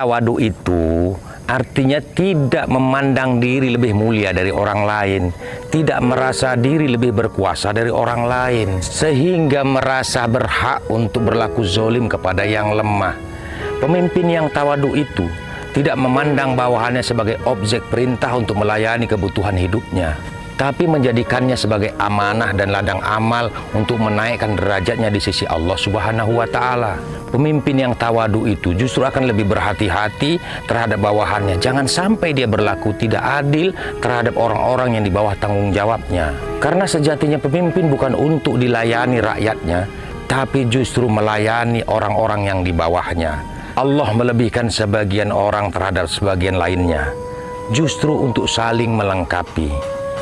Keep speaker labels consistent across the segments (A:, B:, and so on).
A: tawadu itu artinya tidak memandang diri lebih mulia dari orang lain, tidak merasa diri lebih berkuasa dari orang lain, sehingga merasa berhak untuk berlaku zolim kepada yang lemah. Pemimpin yang tawadu itu tidak memandang bawahannya sebagai objek perintah untuk melayani kebutuhan hidupnya, tapi menjadikannya sebagai amanah dan ladang amal untuk menaikkan derajatnya di sisi Allah Subhanahu wa Ta'ala. Pemimpin yang tawadu itu justru akan lebih berhati-hati terhadap bawahannya. Jangan sampai dia berlaku tidak adil terhadap orang-orang yang di bawah tanggung jawabnya. Karena sejatinya pemimpin bukan untuk dilayani rakyatnya, tapi justru melayani orang-orang yang di bawahnya. Allah melebihkan sebagian orang terhadap sebagian lainnya, justru untuk saling melengkapi.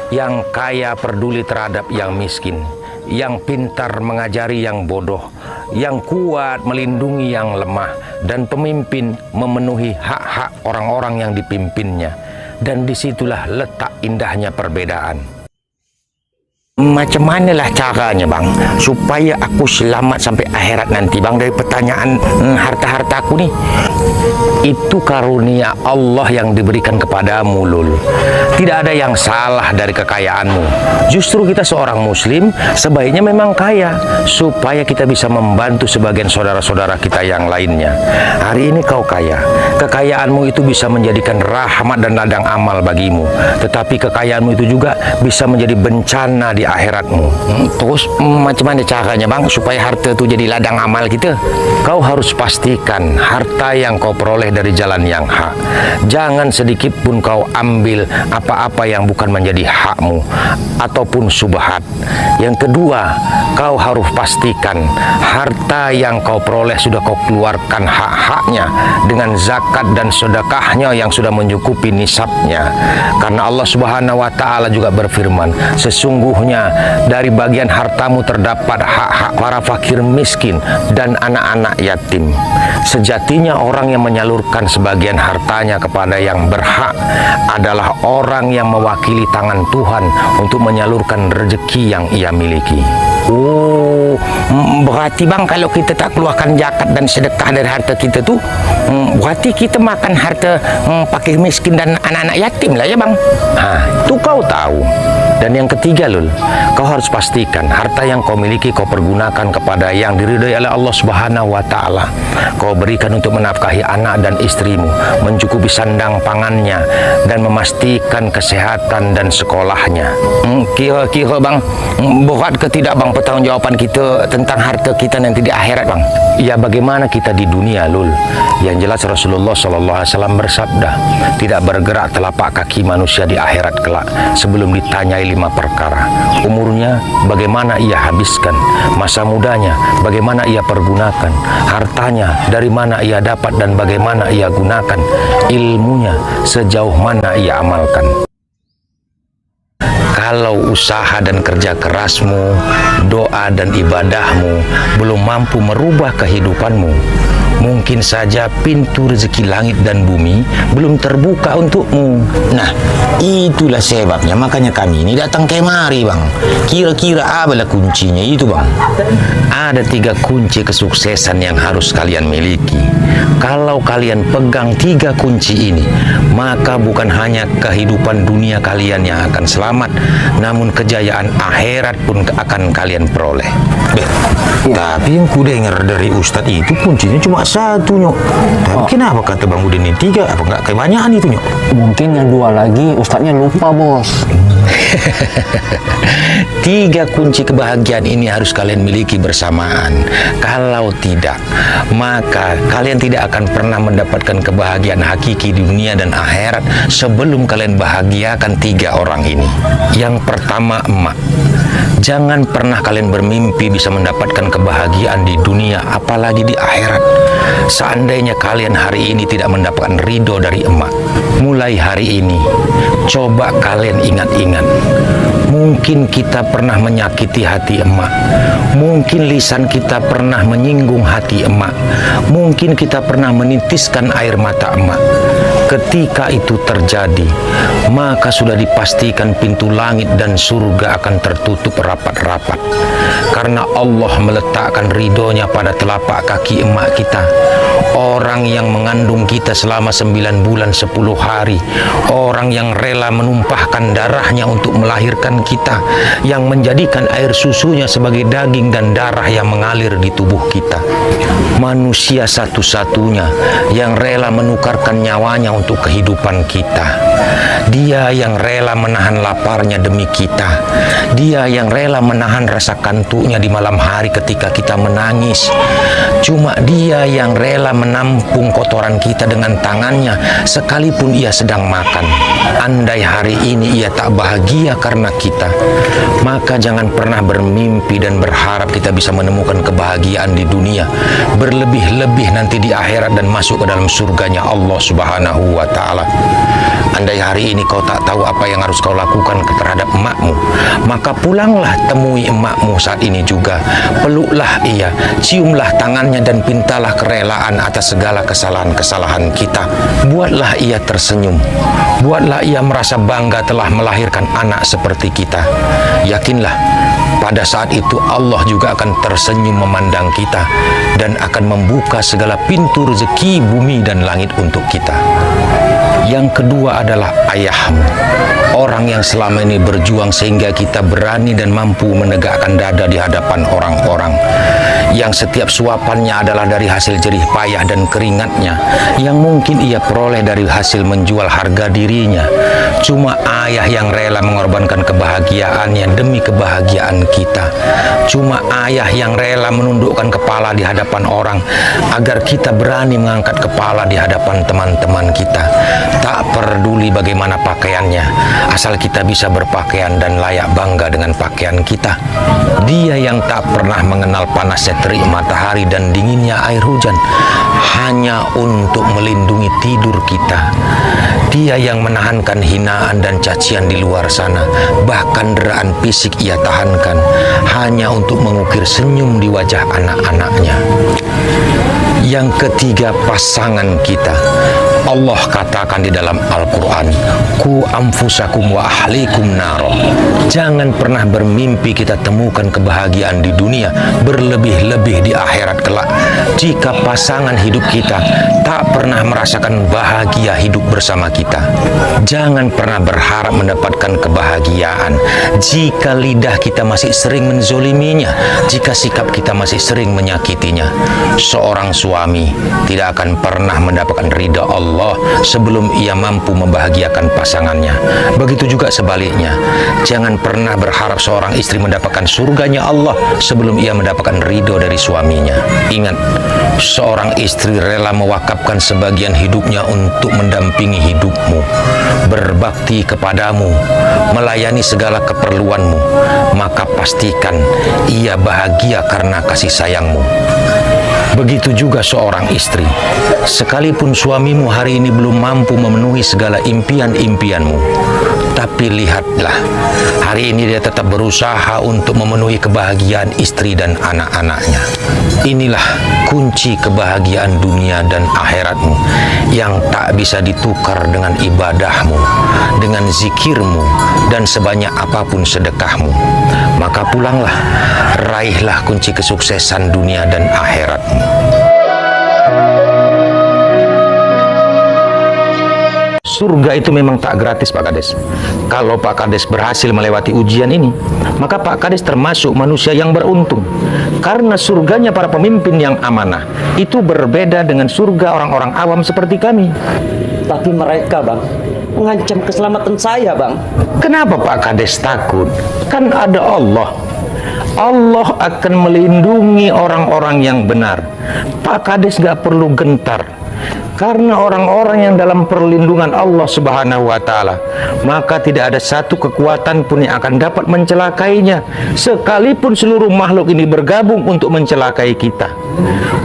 A: Yang kaya peduli terhadap yang miskin, yang pintar mengajari yang bodoh, yang kuat melindungi yang lemah, dan pemimpin memenuhi hak-hak orang-orang yang dipimpinnya. Dan disitulah letak indahnya perbedaan. Macam manalah caranya bang supaya aku selamat sampai akhirat nanti bang dari pertanyaan harta-harta aku nih? Itu karunia Allah yang diberikan kepadamu Lul. Tidak ada yang salah dari kekayaanmu. Justru kita seorang muslim sebaiknya memang kaya supaya kita bisa membantu sebagian saudara-saudara kita yang lainnya. Hari ini kau kaya, kekayaanmu itu bisa menjadikan rahmat dan ladang amal bagimu, tetapi kekayaanmu itu juga bisa menjadi bencana di akhiratmu. Terus macam mana caranya bang supaya harta itu jadi ladang amal kita? Kau harus pastikan harta yang kau peroleh dari jalan yang hak. Jangan sedikit pun kau ambil apa-apa yang bukan menjadi hakmu ataupun subhat. Yang kedua, kau harus pastikan harta yang kau peroleh sudah kau keluarkan hak-haknya dengan zakat dan sedekahnya yang sudah mencukupi nisabnya. Karena Allah Subhanahu wa Ta'ala juga berfirman, sesungguhnya dari bagian hartamu terdapat hak-hak para fakir miskin dan anak-anak yatim. Sejatinya orang yang menyalurkan sebagian hartanya kepada yang berhak adalah orang yang mewakili tangan Tuhan untuk menyalurkan rezeki yang ia miliki. Oh, berarti bang kalau kita tak keluarkan zakat dan sedekah dari harta kita tuh, berarti kita makan harta fakir miskin dan anak-anak yatim lah ya bang. Nah, itu kau tahu. Dan yang ketiga Lul, kau harus pastikan harta yang kau miliki kau pergunakan kepada yang diridhai oleh Allah Subhanahu wa Ta'ala. Kau berikan untuk menafkahi anak dan istrimu, mencukupi sandang pangannya, dan memastikan kesehatan dan sekolahnya. Kira-kira bang, berat ke tidak bang pertanggungjawaban kita tentang harta kita nanti di akhirat bang? Ya bagaimana kita di dunia Lul? Yang jelas Rasulullah SAW bersabda, tidak bergerak telapak kaki manusia di akhirat kelak sebelum ditanyai 5 perkara. Umurnya bagaimana ia habiskan, masa mudanya bagaimana ia pergunakan, hartanya dari mana ia dapat dan bagaimana ia gunakan, ilmunya sejauh mana ia amalkan. Kalau usaha dan kerja kerasmu, doa dan ibadahmu belum mampu merubah kehidupanmu, mungkin saja pintu rezeki langit dan bumi belum terbuka untukmu. Nah, itulah sebabnya makanya kami ini datang kemari bang. Kira-kira apalah kuncinya itu bang? Ada 3 kunci kesuksesan yang harus kalian miliki. Kalau kalian pegang 3 kunci ini, maka bukan hanya kehidupan dunia kalian yang akan selamat, namun kejayaan akhirat pun akan kalian peroleh. Tapi yang ku dengar dari Ustadz itu kuncinya cuma 1 Nyok. Tapi kenapa kata Bang Udin ini 3? Apa enggak kebanyakan itu Nyok?
B: Mungkin yang 2 lagi Ustadznya lupa bos.
A: 3 kunci kebahagiaan ini harus kalian miliki bersamaan. Kalau tidak, maka kalian tidak akan pernah mendapatkan kebahagiaan hakiki di dunia dan akhirat sebelum kalian bahagiakan 3 orang ini. Yang pertama, emak. Jangan pernah kalian bermimpi bisa mendapatkan kebahagiaan di dunia, apalagi di akhirat, seandainya kalian hari ini tidak mendapatkan ridho dari emak. Mulai hari ini, coba kalian ingat-ingat. Mungkin kita pernah menyakiti hati emak. Mungkin lisan kita pernah menyinggung hati emak. Mungkin kita pernah menitiskan air mata emak. Ketika itu terjadi, maka sudah dipastikan pintu langit dan surga akan tertutup rapat-rapat. Karena Allah meletakkan ridhonya pada telapak kaki emak kita orang yang mengandung kita selama 9 bulan 10 hari, orang yang rela menumpahkan darahnya untuk melahirkan kita, yang menjadikan air susunya sebagai daging dan darah yang mengalir di tubuh kita. Manusia satu-satunya yang rela menukarkan nyawanya untuk kehidupan kita. Dia yang rela menahan laparnya demi kita. Dia yang rela menahan rasa kantuknya di malam hari ketika kita menangis. Cuma dia yang rela menampung kotoran kita dengan tangannya sekalipun ia sedang makan. Andai hari ini ia tak bahagia karena kita, maka jangan pernah bermimpi dan berharap kita bisa menemukan kebahagiaan di dunia, berlebih-lebih nanti di akhirat dan masuk ke dalam surganya Allah Subhanahu wa Ta'ala. Andai hari ini kau tak tahu apa yang harus kau lakukan terhadap emakmu, maka pulanglah temui emakmu saat ini juga. Peluklah ia, ciumlah tangannya dan pintalah kerelaan atas segala kesalahan-kesalahan kita. Buatlah ia tersenyum, buatlah ia merasa bangga telah melahirkan anak seperti kita. Yakinlah, pada saat itu Allah juga akan tersenyum memandang kita dan akan membuka segala pintu rezeki bumi dan langit untuk kita. Yang kedua adalah ayahmu, orang yang selama ini berjuang sehingga kita berani dan mampu menegakkan dada di hadapan orang-orang, yang setiap suapannya adalah dari hasil jerih payah dan keringatnya, yang mungkin ia peroleh dari hasil menjual harga dirinya. Cuma ayah yang rela mengorbankan kebahagiaannya demi kebahagiaan kita. Cuma ayah yang rela menundukkan kepala di hadapan orang agar kita berani mengangkat kepala di hadapan teman-teman kita. Tak peduli bagaimana pakaiannya, asal kita bisa berpakaian dan layak bangga dengan pakaian kita. Dia yang tak pernah mengenal panasnya terik matahari dan dinginnya air hujan, hanya untuk melindungi tidur kita. Dia yang menahankan hinaan dan cacian di luar sana, bahkan deraan fisik ia tahankan, hanya untuk mengukir senyum di wajah anak-anaknya. Yang ketiga, pasangan kita. Allah katakan di dalam Al-Quran, ku anfusakum wa ahlikum naro. Jangan pernah bermimpi kita temukan kebahagiaan di dunia, berlebih-lebih di akhirat kelak, jika pasangan hidup kita tak pernah merasakan bahagia hidup bersama kita. Jangan pernah berharap mendapatkan kebahagiaan jika lidah kita masih sering menzoliminya, jika sikap kita masih sering menyakitinya. Seorang suami tidak akan pernah mendapatkan ridha Allah sebelum ia mampu membahagiakan pasangannya. Begitu juga sebaliknya. Jangan pernah berharap seorang istri mendapatkan surganya Allah sebelum ia mendapatkan ridho dari suaminya. Ingat, seorang istri rela mewakafkan sebagian hidupnya untuk mendampingi hidupmu, berbakti kepadamu, melayani segala keperluanmu, maka pastikan ia bahagia karena kasih sayangmu. Begitu juga seorang istri, sekalipun suamimu hari ini belum mampu memenuhi segala impian-impianmu, tapi lihatlah, hari ini dia tetap berusaha untuk memenuhi kebahagiaan istri dan anak-anaknya. Inilah kunci kebahagiaan dunia dan akhiratmu yang tak bisa ditukar dengan ibadahmu, dengan zikirmu, dan sebanyak apapun sedekahmu. Maka pulanglah, raihlah kunci kesuksesan dunia dan akhiratmu. Surga itu memang tak gratis, Pak Kades. Kalau Pak Kades berhasil melewati ujian ini, maka Pak Kades termasuk manusia yang beruntung. Karena surganya para pemimpin yang amanah itu berbeda dengan surga orang-orang awam seperti kami.
C: Tapi mereka, Bang, mengancam keselamatan saya, Bang.
A: Kenapa Pak Kades takut? Kan ada Allah. Allah akan melindungi orang-orang yang benar. Pak Kades gak perlu gentar. Karena orang-orang yang dalam perlindungan Allah Subhanahu wa Ta'ala, maka tidak ada satu kekuatan pun yang akan dapat mencelakainya, sekalipun seluruh makhluk ini bergabung untuk mencelakai kita.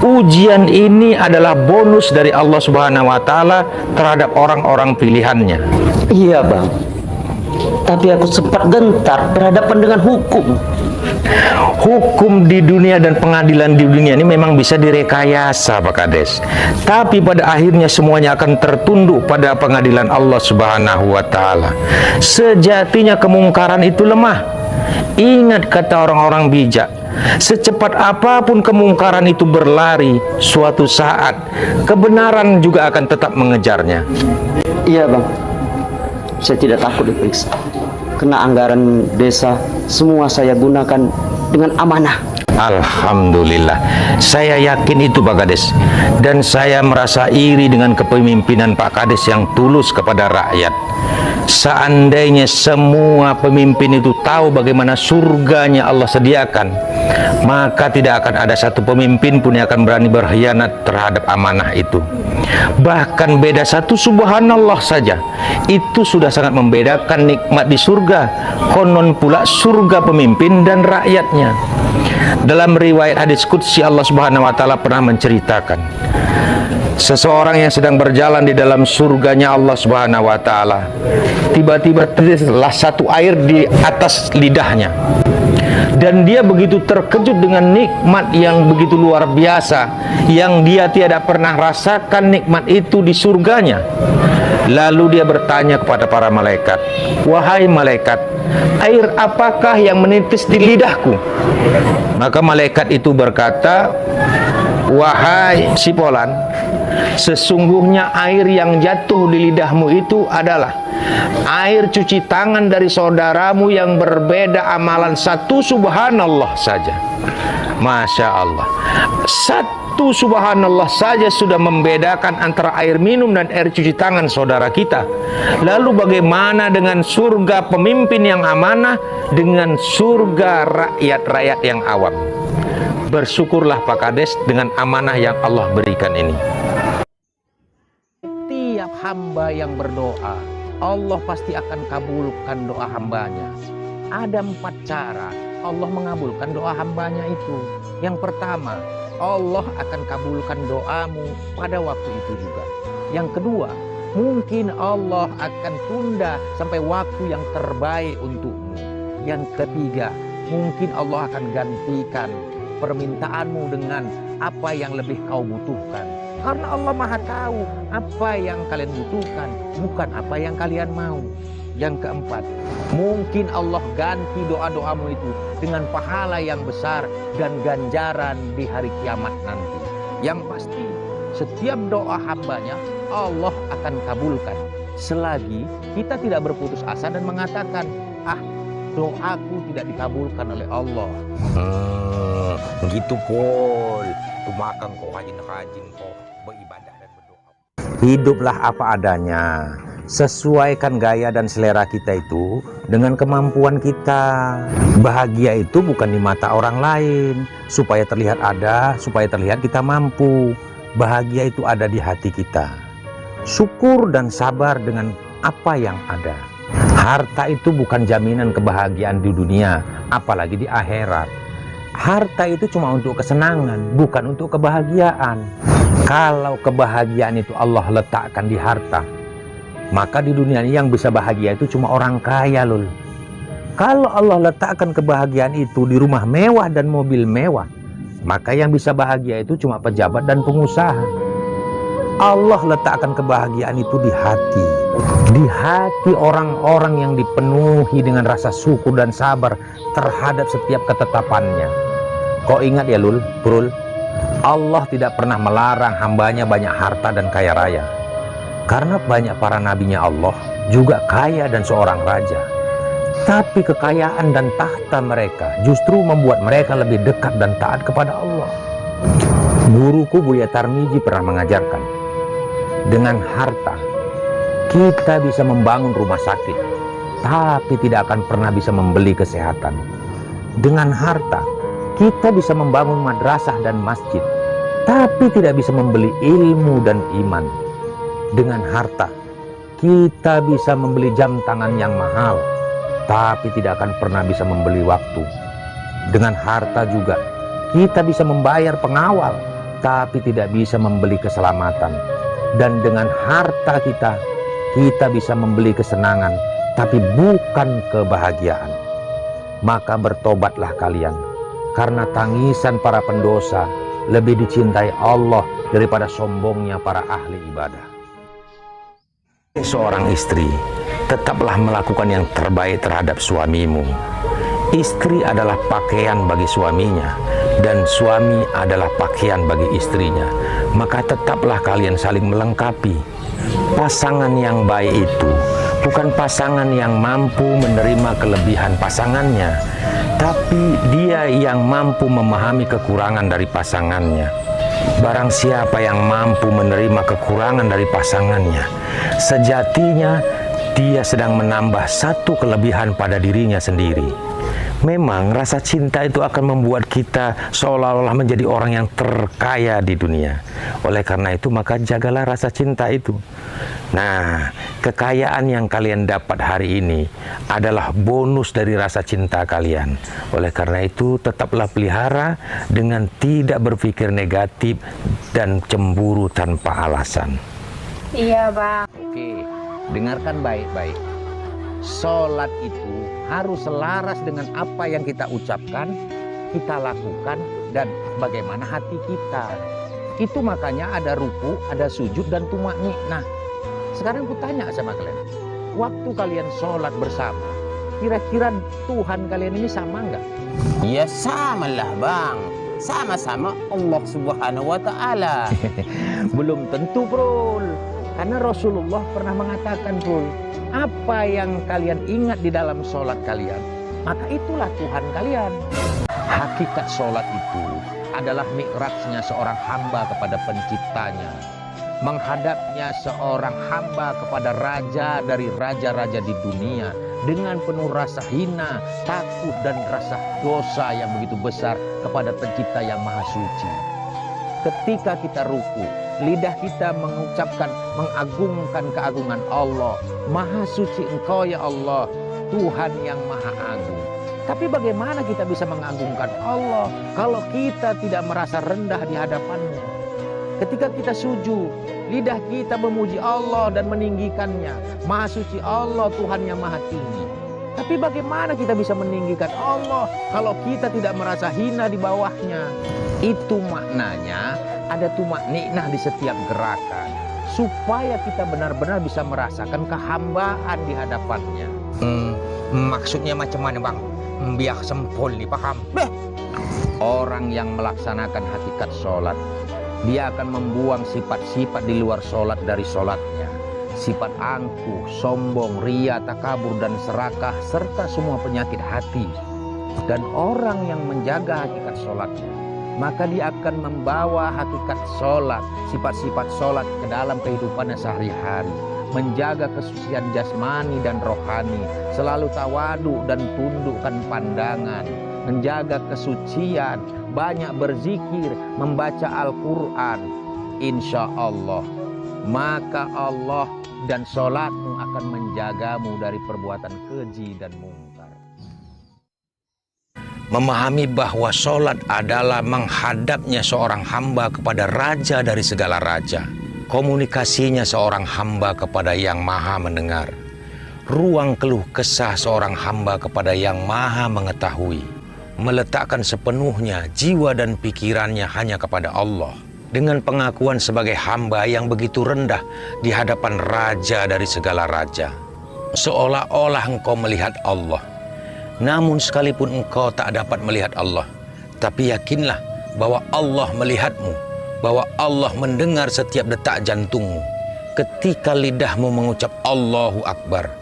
A: Ujian ini adalah bonus dari Allah Subhanahu wa Ta'ala terhadap orang-orang pilihannya.
C: Iya, Bang. Tapi aku sempat gentar berhadapan dengan hukum.
A: Hukum di dunia dan pengadilan di dunia ini memang bisa direkayasa, Pak Kades. Tapi pada akhirnya semuanya akan tertunduk pada pengadilan Allah Subhanahu wa Ta'ala. Sejatinya kemungkaran itu lemah. Ingat kata orang-orang bijak, Secepat apapun kemungkaran itu berlari, suatu saat kebenaran juga akan tetap mengejarnya.
C: Iya bang, saya tidak takut diperiksa. Kena anggaran desa, semua saya gunakan dengan amanah.
A: Alhamdulillah, saya yakin itu Pak Kades. Dan saya merasa iri dengan kepemimpinan Pak Kades yang tulus kepada rakyat. Seandainya semua pemimpin itu tahu bagaimana surganya Allah sediakan, maka tidak akan ada satu pemimpin pun yang akan berani berkhianat terhadap amanah itu. Bahkan beda satu subhanallah saja, itu sudah sangat membedakan nikmat di surga. Konon pula surga pemimpin dan rakyatnya. Dalam riwayat hadis qudsi, Allah Subhanahu wa taala pernah menceritakan seseorang yang sedang berjalan di dalam surganya Allah Subhanahu wa taala. Tiba-tiba terjadilah satu air di atas lidahnya. Dan dia begitu terkejut dengan nikmat yang begitu luar biasa, yang dia tidak pernah rasakan nikmat itu di surganya. Lalu dia bertanya kepada para malaikat, "Wahai malaikat, air apakah yang menitis di lidahku?" Maka malaikat itu berkata, "Wahai Sipolan, sesungguhnya air yang jatuh di lidahmu itu adalah air cuci tangan dari saudaramu yang berbeda amalan satu subhanallah saja." Masya Allah, satu subhanallah saja sudah membedakan antara air minum dan air cuci tangan saudara kita. Lalu bagaimana dengan surga pemimpin yang amanah, dengan surga rakyat-rakyat yang awam? Bersyukurlah Pak Kades dengan amanah yang Allah berikan ini. Tiap hamba yang berdoa, Allah pasti akan kabulkan doa hambanya. Ada 4 cara Allah mengabulkan doa hambanya itu. Yang pertama, Allah akan kabulkan doamu pada waktu itu juga. Yang kedua, mungkin Allah akan tunda sampai waktu yang terbaik untukmu. Yang ketiga, mungkin Allah akan gantikan permintaanmu dengan apa yang lebih kau butuhkan. Karena Allah Maha tahu apa yang kalian butuhkan, bukan apa yang kalian mau. Yang keempat, mungkin Allah ganti doa-doamu itu dengan pahala yang besar dan ganjaran di hari kiamat nanti. Yang pasti, setiap doa hambanya Allah akan kabulkan. Selagi kita tidak berputus asa dan mengatakan, doaku tidak dikabulkan oleh Allah. Begitu Pol, tu makan kau rajin-rajin kau beribadah dan berdoa. Hiduplah apa adanya, sesuaikan gaya dan selera kita itu dengan kemampuan kita. Bahagia itu bukan di mata orang lain supaya terlihat ada, supaya terlihat kita mampu. Bahagia itu ada di hati kita. Syukur dan sabar dengan apa yang ada. Harta itu bukan jaminan kebahagiaan di dunia, apalagi di akhirat. Harta itu cuma untuk kesenangan, bukan untuk kebahagiaan. Kalau kebahagiaan itu Allah letakkan di harta, maka di dunia ini yang bisa bahagia itu cuma orang kaya lul. Kalau Allah letakkan kebahagiaan itu di rumah mewah dan mobil mewah, maka yang bisa bahagia itu cuma pejabat dan pengusaha. Allah letakkan kebahagiaan itu di hati. Di hati orang-orang yang dipenuhi dengan rasa syukur dan sabar terhadap setiap ketetapannya. Kau ingat ya lul, Brul, Allah tidak pernah melarang hambanya banyak harta dan kaya raya. Karena banyak para nabinya Allah juga kaya dan seorang raja. Tapi kekayaan dan tahta mereka justru membuat mereka lebih dekat dan taat kepada Allah. Guruku Buya Tarmiji pernah mengajarkan, dengan harta kita bisa membangun rumah sakit, tapi tidak akan pernah bisa membeli kesehatan. Dengan harta kita bisa membangun madrasah dan masjid, tapi tidak bisa membeli ilmu dan iman. Dengan harta kita bisa membeli jam tangan yang mahal, tapi tidak akan pernah bisa membeli waktu. Dengan harta juga kita bisa membayar pengawal, tapi tidak bisa membeli keselamatan. Dan dengan harta kita bisa membeli kesenangan, tapi bukan kebahagiaan. Maka bertobatlah kalian, karena tangisan para pendosa lebih dicintai Allah daripada sombongnya para ahli ibadah. Seorang istri, tetaplah melakukan yang terbaik terhadap suamimu. Istri adalah pakaian bagi suaminya dan suami adalah pakaian bagi istrinya. Maka tetaplah kalian saling melengkapi. Pasangan yang baik itu bukan pasangan yang mampu menerima kelebihan pasangannya, tapi dia yang mampu memahami kekurangan dari pasangannya. Barang siapa yang mampu menerima kekurangan dari pasangannya, sejatinya dia sedang menambah satu kelebihan pada dirinya sendiri. Memang rasa cinta itu akan membuat kita seolah-olah menjadi orang yang terkaya di dunia. Oleh karena itu maka jagalah rasa cinta itu. Nah, kekayaan yang kalian dapat hari ini adalah bonus dari rasa cinta kalian. Oleh karena itu tetaplah pelihara dengan tidak berpikir negatif dan cemburu tanpa alasan.
D: Iya, Bang.
A: Oke, dengarkan baik-baik. Sholat itu harus selaras dengan apa yang kita ucapkan, kita lakukan, dan bagaimana hati kita. Itu makanya ada ruku, ada sujud, dan tumakni. Nah, sekarang aku tanya sama kalian. Waktu kalian sholat bersama, kira-kira Tuhan kalian ini sama nggak?
E: Ya sama lah Bang. Sama-sama Allah Subhanahu wa Ta'ala.
A: Belum tentu, Bro. Karena Rasulullah pernah mengatakan, Bro, apa yang kalian ingat di dalam sholat kalian, maka itulah Tuhan kalian. Hakikat sholat itu adalah mi'rajnya seorang hamba kepada penciptanya, menghadapnya seorang hamba kepada raja dari raja-raja di dunia dengan penuh rasa hina, takut, dan rasa dosa yang begitu besar kepada pencipta yang maha suci. Ketika kita ruku, lidah kita mengucapkan, mengagungkan keagungan Allah. Maha suci Engkau ya Allah, Tuhan yang maha agung. Tapi bagaimana kita bisa mengagungkan Allah kalau kita tidak merasa rendah di hadapannya? Ketika kita sujud, lidah kita memuji Allah dan meninggikannya. Maha suci Allah, Tuhan yang maha tinggi. Tapi bagaimana kita bisa meninggikan Allah kalau kita tidak merasa hina di bawahnya? Itu maknanya ada tumakninah di setiap gerakan, supaya kita benar-benar bisa merasakan kehambaan di hadapannya. Maksudnya macam mana Bang? Biar sempol nih, paham? Orang yang melaksanakan hakikat sholat, dia akan membuang sifat-sifat di luar sholat dari sholatnya. Sifat angkuh, sombong, ria, takabur, dan serakah, serta semua penyakit hati. Dan orang yang menjaga hakikat sholatnya, maka dia akan membawa hakikat sholat, sifat-sifat sholat ke dalam kehidupannya sehari-hari. Menjaga kesucian jasmani dan rohani, selalu tawadu dan tundukkan pandangan. Menjaga kesucian, banyak berzikir, membaca Al-Quran. Insya Allah, maka Allah dan sholatmu akan menjagamu dari perbuatan keji dan mungkar. Memahami bahwa sholat adalah menghadapnya seorang hamba kepada raja dari segala raja. Komunikasinya seorang hamba kepada yang maha mendengar. Ruang keluh kesah seorang hamba kepada yang maha mengetahui. Meletakkan sepenuhnya jiwa dan pikirannya hanya kepada Allah. Dengan pengakuan sebagai hamba yang begitu rendah di hadapan raja dari segala raja. Seolah-olah engkau melihat Allah. Namun sekalipun engkau tak dapat melihat Allah, tapi yakinlah bahwa Allah melihatmu, bahwa Allah mendengar setiap detak jantungmu. Ketika lidahmu mengucap Allahu Akbar,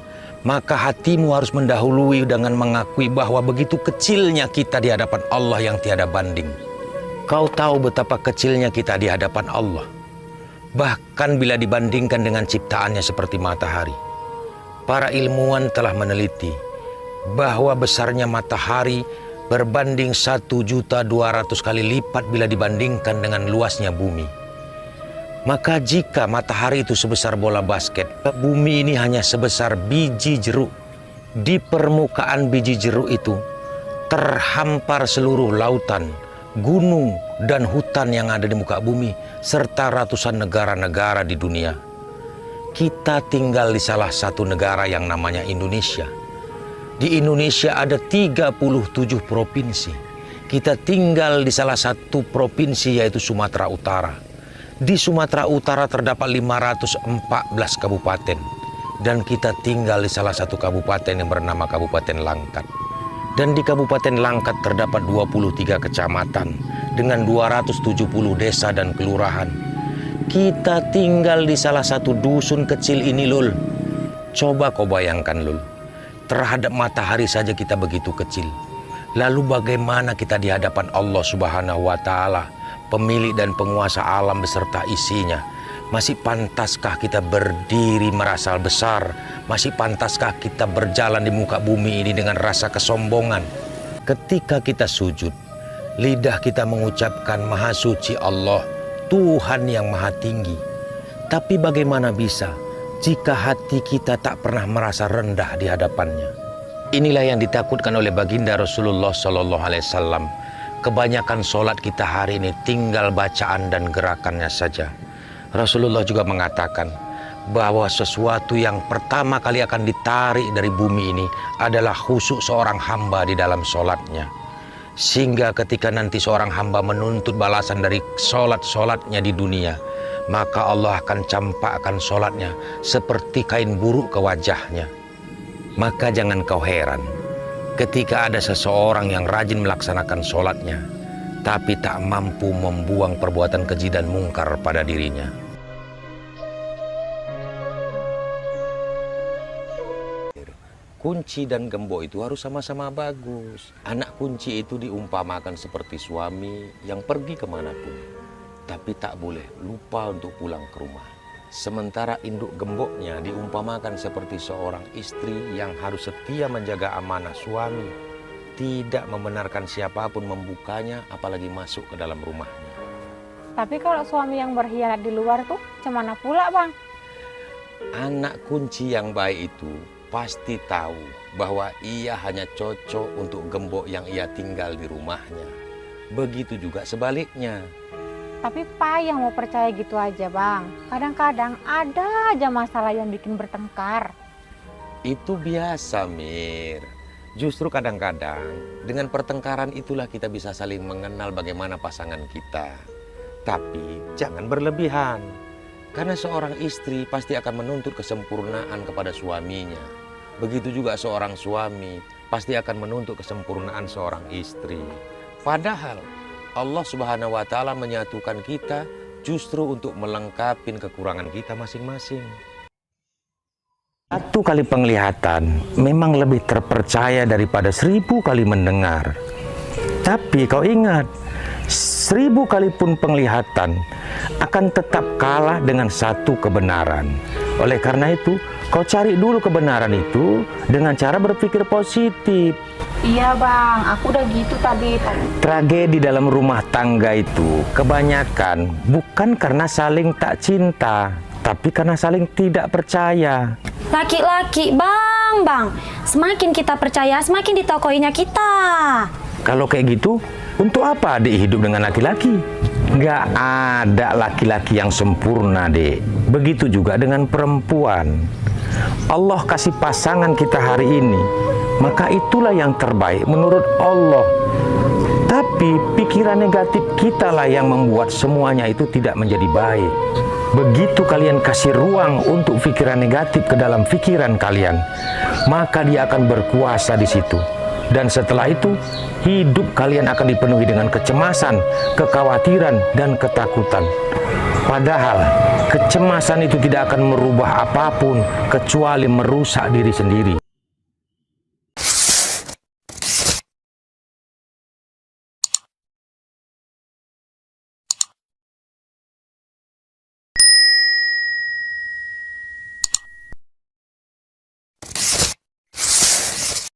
A: maka hatimu harus mendahului dengan mengakui bahwa begitu kecilnya kita di hadapan Allah yang tiada banding. Kau tahu betapa kecilnya kita di hadapan Allah, bahkan bila dibandingkan dengan ciptaannya seperti matahari. Para ilmuwan telah meneliti bahwa besarnya matahari berbanding 1.200.000 kali lipat bila dibandingkan dengan luasnya bumi. Maka jika matahari itu sebesar bola basket, bumi ini hanya sebesar biji jeruk. Di permukaan biji jeruk itu terhampar seluruh lautan, gunung, dan hutan yang ada di muka bumi, serta ratusan negara-negara di dunia. Kita tinggal di salah satu negara yang namanya Indonesia. Di Indonesia ada 37 provinsi. Kita tinggal di salah satu provinsi yaitu Sumatera Utara. Di Sumatera Utara terdapat 514 kabupaten. Dan kita tinggal di salah satu kabupaten yang bernama Kabupaten Langkat. Dan di Kabupaten Langkat terdapat 23 kecamatan dengan 270 desa dan kelurahan. Kita tinggal di salah satu dusun kecil ini, Lul. Coba kau bayangkan, Lul. Terhadap matahari saja kita begitu kecil. Lalu bagaimana kita di hadapan Allah Subhanahu wa Ta'ala, pemilik dan penguasa alam beserta isinya? Masih pantaskah kita berdiri merasa besar? Masih pantaskah kita berjalan di muka bumi ini dengan rasa kesombongan? Ketika kita sujud, lidah kita mengucapkan Maha Suci Allah, Tuhan yang Maha Tinggi. Tapi bagaimana bisa jika hati kita tak pernah merasa rendah di hadapannya? Inilah yang ditakutkan oleh baginda Rasulullah SAW. Kebanyakan solat kita hari ini tinggal bacaan dan gerakannya saja. Rasulullah juga mengatakan bahwa sesuatu yang pertama kali akan ditarik dari bumi ini adalah khusyuk seorang hamba di dalam solatnya. Sehingga ketika nanti seorang hamba menuntut balasan dari solat-solatnya di dunia, maka Allah akan campakkan solatnya seperti kain buruk ke wajahnya. Maka jangan kau heran ketika ada seseorang yang rajin melaksanakan solatnya, tapi tak mampu membuang perbuatan keji dan mungkar pada dirinya. Kunci dan gembok itu harus sama-sama bagus. Anak kunci itu diumpamakan seperti suami yang pergi kemanapun, tapi tak boleh lupa untuk pulang ke rumah. Sementara induk gemboknya diumpamakan seperti seorang istri yang harus setia menjaga amanah suami, tidak membenarkan siapapun membukanya, apalagi masuk ke dalam rumahnya.
D: Tapi kalau suami yang berkhianat di luar tuh, cemana pula, Bang?
A: Anak kunci yang baik itu pasti tahu bahwa ia hanya cocok untuk gembok yang ia tinggal di rumahnya. Begitu juga sebaliknya.
D: Tapi payah mau percaya gitu aja, Bang. Kadang-kadang ada aja masalah yang bikin bertengkar.
A: Itu biasa, Mir. Justru kadang-kadang dengan pertengkaran itulah kita bisa saling mengenal bagaimana pasangan kita. Tapi jangan berlebihan. Karena seorang istri pasti akan menuntut kesempurnaan kepada suaminya. Begitu juga seorang suami pasti akan menuntut kesempurnaan seorang istri. Padahal Allah Subhanahu wa Ta'ala menyatukan kita justru untuk melengkapi kekurangan kita masing-masing. Satu kali penglihatan memang lebih terpercaya daripada 1000 kali mendengar. Tapi kau ingat, 1000 kali pun penglihatan akan tetap kalah dengan satu kebenaran. Oleh karena itu, kau cari dulu kebenaran itu dengan cara berpikir positif.
D: Iya, Bang, aku udah gitu tadi.
A: Tragedi dalam rumah tangga itu kebanyakan bukan karena saling tak cinta, tapi karena saling tidak percaya.
F: Laki-laki, Bang, semakin kita percaya, semakin ditokoinya kita.
A: Kalau kayak gitu, untuk apa adik hidup dengan laki-laki? Nggak ada laki-laki yang sempurna, Dek. Begitu juga dengan perempuan. Allah kasih pasangan kita hari ini, maka itulah yang terbaik menurut Allah. Tapi pikiran negatif kita lah yang membuat semuanya itu tidak menjadi baik. Begitu kalian kasih ruang untuk pikiran negatif ke dalam pikiran kalian, maka dia akan berkuasa di situ. Dan setelah itu, hidup kalian akan dipenuhi dengan kecemasan, kekhawatiran, dan ketakutan. Padahal, kecemasan itu tidak akan merubah apapun kecuali merusak diri sendiri.